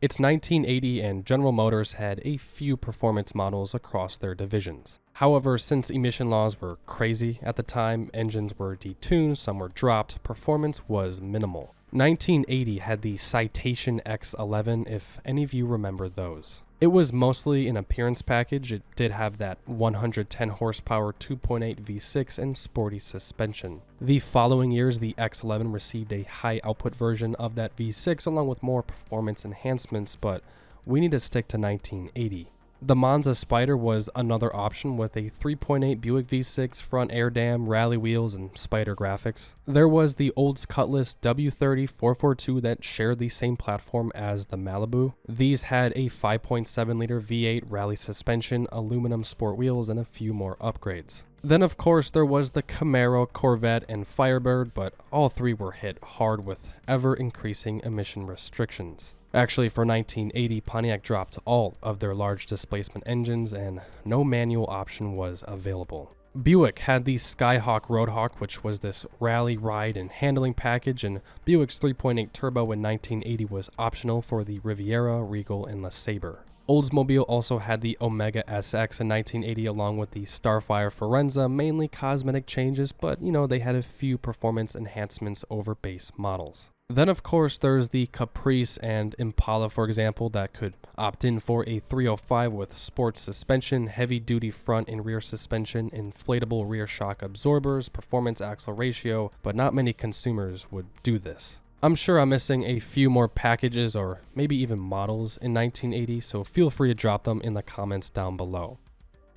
It's 1980 and General Motors had a few performance models across their divisions. However, since emission laws were crazy at the time, engines were detuned, some were dropped, performance was minimal. 1980 had the Citation X11, if any of you remember those. It was mostly an appearance package. It did have that 110 horsepower 2.8 V6 and sporty suspension. The following years, the X11 received a high output version of that V6 along with more performance enhancements, but we need to stick to 1980. The Monza Spider was another option with a 3.8 Buick V6, front air dam, rally wheels, and Spider graphics. There was the Olds Cutlass W30 442 that shared the same platform as the Malibu. These had a 5.7 liter V8 rally suspension, aluminum sport wheels, and a few more upgrades. Then of course there was the Camaro, Corvette, and Firebird, but all three were hit hard with ever-increasing emission restrictions. Actually, for 1980, Pontiac dropped all of their large displacement engines and no manual option was available. Buick had the Skyhawk Roadhawk, which was this rally, ride, and handling package, and Buick's 3.8 turbo in 1980 was optional for the Riviera, Regal, and LeSabre. Oldsmobile also had the Omega SX in 1980 along with the Starfire Forenza, mainly cosmetic changes, but they had a few performance enhancements over base models. Then of course there's the Caprice and Impala, for example, that could opt in for a 305 with sports suspension, heavy duty front and rear suspension, inflatable rear shock absorbers, performance axle ratio, but not many consumers would do this. I'm sure I'm missing a few more packages or maybe even models in 1980, so feel free to drop them in the comments down below.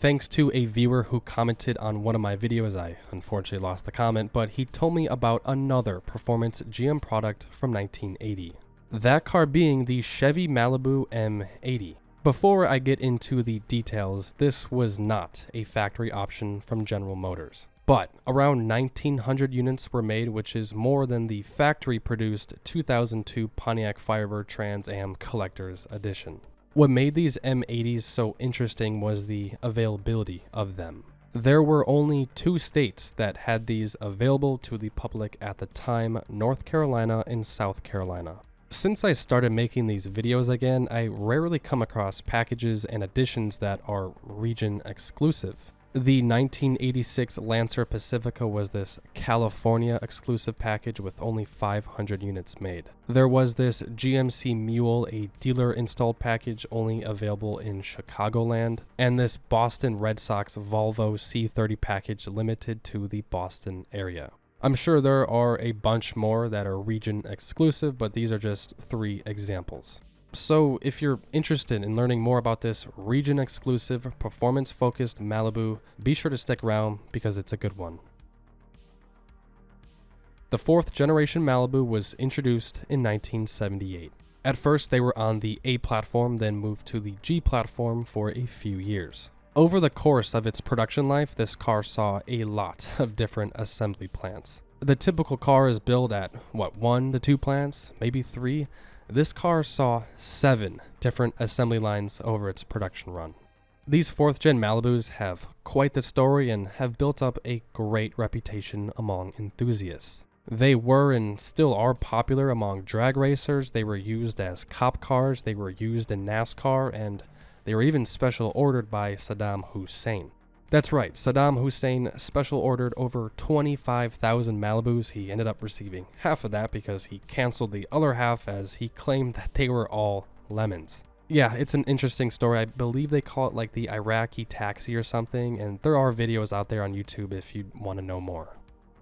Thanks to a viewer who commented on one of my videos. I unfortunately lost the comment, but he told me about another performance GM product from 1980. That car being the Chevy Malibu M80. Before I get into the details, this was not a factory option from General Motors. But around 1,900 units were made, which is more than the factory-produced 2002 Pontiac Firebird Trans Am Collector's Edition. What made these M80s so interesting was the availability of them. There were only 2 states that had these available to the public at the time, North Carolina and South Carolina. Since I started making these videos again, I rarely come across packages and editions that are region exclusive. The 1986 Lancer Pacifica was this California exclusive package with only 500 units made. There was this GMC Mule, a dealer installed package only available in Chicagoland, and this Boston Red Sox Volvo C30 package limited to the Boston area. I'm sure there are a bunch more that are region exclusive, but these are just 3 examples. So if you're interested in learning more about this region-exclusive, performance-focused Malibu, be sure to stick around because it's a good one. The 4th generation Malibu was introduced in 1978. At first they were on the A platform, then moved to the G platform for a few years. Over the course of its production life, this car saw a lot of different assembly plants. The typical car is built at, 1 to 2 plants, maybe 3? This car saw 7 different assembly lines over its production run. These 4th gen Malibus have quite the story and have built up a great reputation among enthusiasts. They were and still are popular among drag racers, they were used as cop cars, they were used in NASCAR, and they were even special ordered by Saddam Hussein. That's right, Saddam Hussein special ordered over 25,000 Malibus. He ended up receiving half of that because he canceled the other half as he claimed that they were all lemons. Yeah, it's an interesting story. I believe they call it like the Iraqi taxi or something, and there are videos out there on YouTube if you want to know more.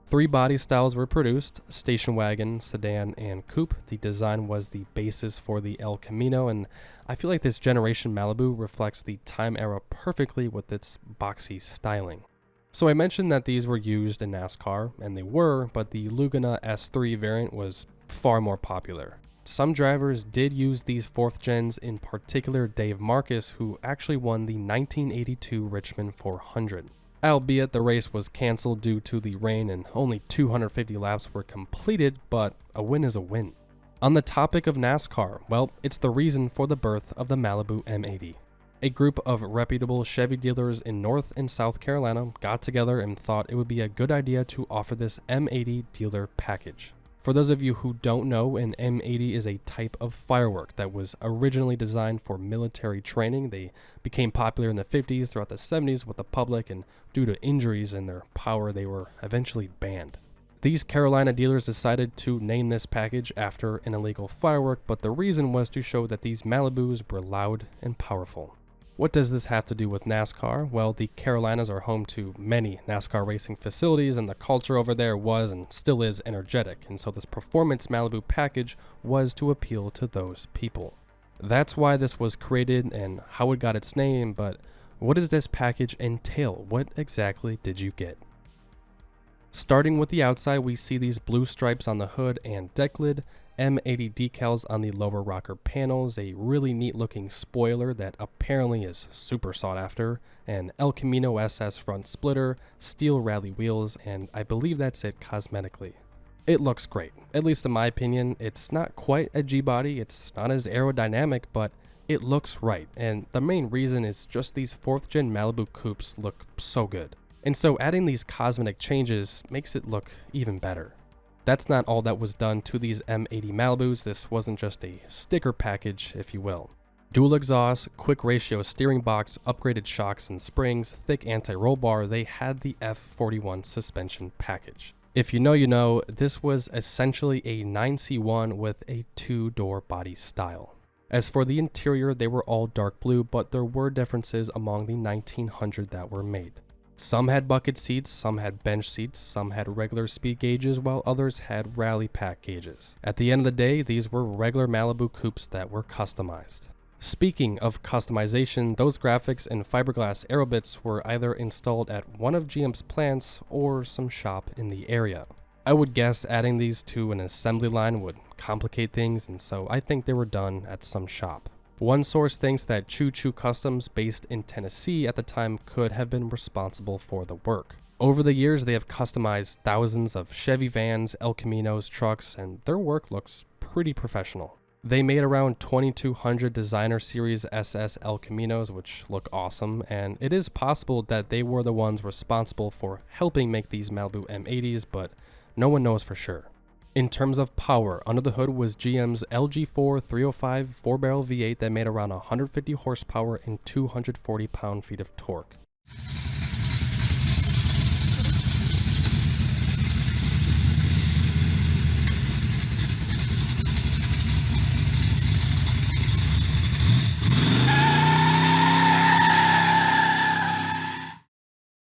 3 body styles were produced: station wagon, sedan, and coupe. The design was the basis for the El Camino, and I feel like this generation Malibu reflects the time era perfectly with its boxy styling. So I mentioned that these were used in NASCAR, and they were, but the Laguna S3 variant was far more popular. Some drivers did use these 4th gens, in particular Dave Marcus, who actually won the 1982 Richmond 400. Albeit the race was canceled due to the rain and only 250 laps were completed, but a win is a win. On the topic of NASCAR, well, it's the reason for the birth of the Malibu M80. A group of reputable Chevy dealers in North and South Carolina got together and thought it would be a good idea to offer this M80 dealer package. For those of you who don't know, an M80 is a type of firework that was originally designed for military training. They became popular in the 50s, throughout the 70s with the public, and due to injuries and their power, they were eventually banned. These Carolina dealers decided to name this package after an illegal firework, but the reason was to show that these Malibus were loud and powerful. What does this have to do with NASCAR? Well, the Carolinas are home to many NASCAR racing facilities, and the culture over there was and still is energetic, and so this performance Malibu package was to appeal to those people. That's why this was created and how it got its name, but what does this package entail? What exactly did you get? Starting with the outside, we see these blue stripes on the hood and deck lid, M80 decals on the lower rocker panels, a really neat looking spoiler that apparently is super sought after, an El Camino SS front splitter, steel rally wheels, and I believe that's it cosmetically. It looks great, at least in my opinion. It's not quite a G-body, it's not as aerodynamic, but it looks right, and the main reason is just these 4th gen Malibu coupes look so good. And so adding these cosmetic changes makes it look even better. That's not all that was done to these M80 Malibus. This wasn't just a sticker package, if you will. Dual exhaust, quick ratio steering box, upgraded shocks and springs, thick anti-roll bar, they had the F41 suspension package. If you know, you know, this was essentially a 9C1 with a 2-door body style. As for the interior, they were all dark blue, but there were differences among the 1900 that were made. Some had bucket seats, some had bench seats, some had regular speed gauges, while others had rally pack gauges. At the end of the day, these were regular Malibu coupes that were customized. Speaking of customization, those graphics and fiberglass aerobits were either installed at one of GM's plants or some shop in the area. I would guess adding these to an assembly line would complicate things, and so I think they were done at some shop. One source thinks that Choo Choo Customs, based in Tennessee at the time, could have been responsible for the work. Over the years, they have customized thousands of Chevy vans, El Caminos, trucks, and their work looks pretty professional. They made around 2,200 designer series SS El Caminos, which look awesome, and it is possible that they were the ones responsible for helping make these Malibu M80s, but no one knows for sure. In terms of power, under the hood was GM's LG4 305 4-barrel V8 that made around 150 horsepower and 240 pound-feet of torque.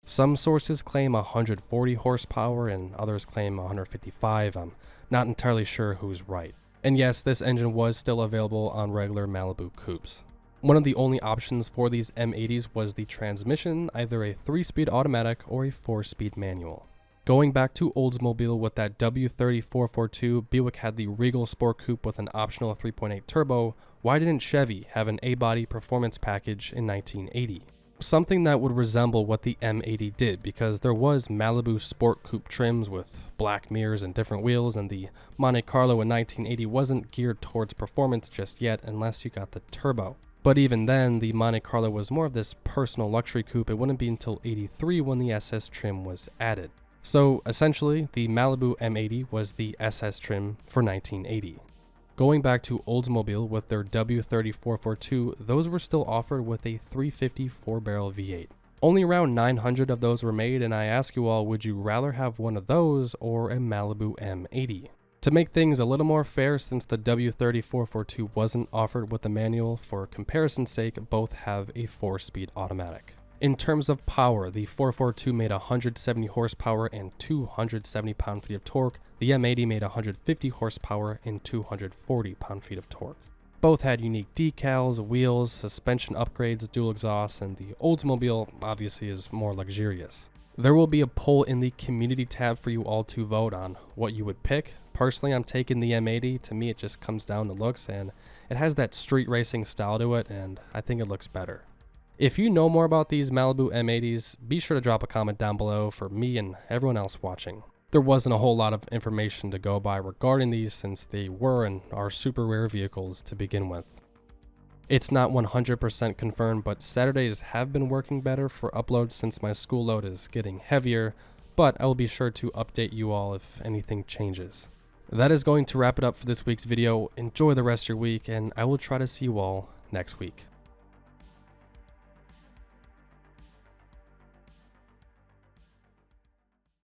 Some sources claim 140 horsepower and others claim 155. I'm not entirely sure who's right. And yes, this engine was still available on regular Malibu coupes. One of the only options for these M80s was the transmission, either a 3-speed automatic or a 4-speed manual. Going back to Oldsmobile with that W3442, Buick had the Regal Sport Coupe with an optional 3.8 turbo. Why didn't Chevy have an A-body performance package in 1980? Something that would resemble what the M80 did, because there was Malibu Sport Coupe trims with black mirrors and different wheels, and the Monte Carlo in 1980 wasn't geared towards performance just yet unless you got the turbo. But even then, the Monte Carlo was more of this personal luxury coupe. It wouldn't be until 83 when the SS trim was added. So essentially, the Malibu M80 was the SS trim for 1980. Going back to Oldsmobile with their W3442, those were still offered with a 350 4-barrel V8. Only around 900 of those were made, and I ask you all, would you rather have one of those or a Malibu M80? To make things a little more fair, since the W3442 wasn't offered with a manual, for comparison's sake, both have a 4-speed automatic. In terms of power, the 442 made 170 horsepower and 270 pound-feet of torque. The M80 made 150 horsepower and 240 pound-feet of torque. Both had unique decals, wheels, suspension upgrades, dual exhausts, and the Oldsmobile obviously is more luxurious. There will be a poll in the community tab for you all to vote on what you would pick. Personally, I'm taking the M80. To me, it just comes down to looks, and it has that street racing style to it, and I think it looks better. If you know more about these Malibu M80s, be sure to drop a comment down below for me and everyone else watching. There wasn't a whole lot of information to go by regarding these, since they were and are super rare vehicles to begin with. It's not 100% confirmed, but Saturdays have been working better for uploads since my school load is getting heavier, but I will be sure to update you all if anything changes. That is going to wrap it up for this week's video. Enjoy the rest of your week, and I will try to see you all next week.